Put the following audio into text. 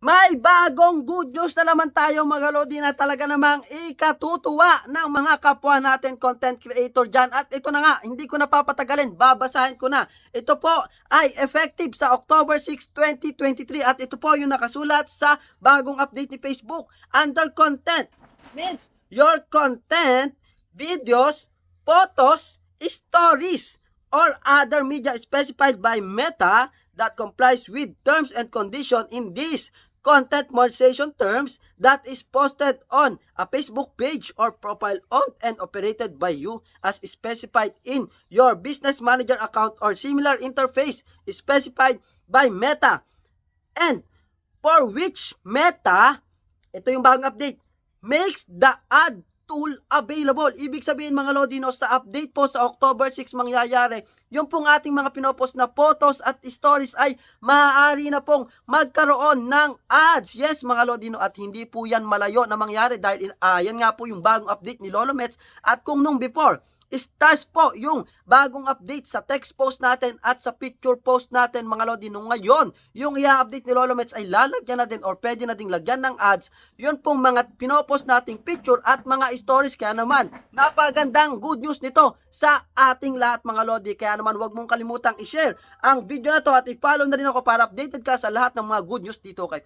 May bagong good news na naman tayo mga lodi na talaga namang ikatutuwa ng mga kapwa natin content creator dyan. At ito na nga, hindi ko na papatagalin, babasahin ko na. Ito po ay effective sa October 6, 2023 at ito po yung nakasulat sa bagong update ni Facebook. Under content means your content, videos, photos, stories, or other media specified by Meta that complies with terms and conditions in this content monetization terms that is posted on a Facebook page or profile owned and operated by you as specified in your business manager account or similar interface specified by Meta, and for which Meta, ito yung bagong update, makes the ad tool available. Ibig sabihin mga Lodino, sa update po sa October 6 mangyayari, yung pong ating mga pinopost na photos at stories ay maaari na pong magkaroon ng ads. Yes mga Lodino, at hindi po yan malayo na mangyari dahil yan nga po yung bagong update ni Lolo Mets. At kung nung before, stars po yung bagong update sa text post natin at sa picture post natin mga Lodi. Nung ngayon, yung i-update ni Lolo Mets ay lalagyan na din or pwede na din lagyan ng ads. Yun pong mga pinopost nating picture at mga stories. Kaya naman, napagandang good news nito sa ating lahat mga Lodi. Kaya naman, huwag mong kalimutang i-share ang video na to at i-follow na rin ako para updated ka sa lahat ng mga good news dito kay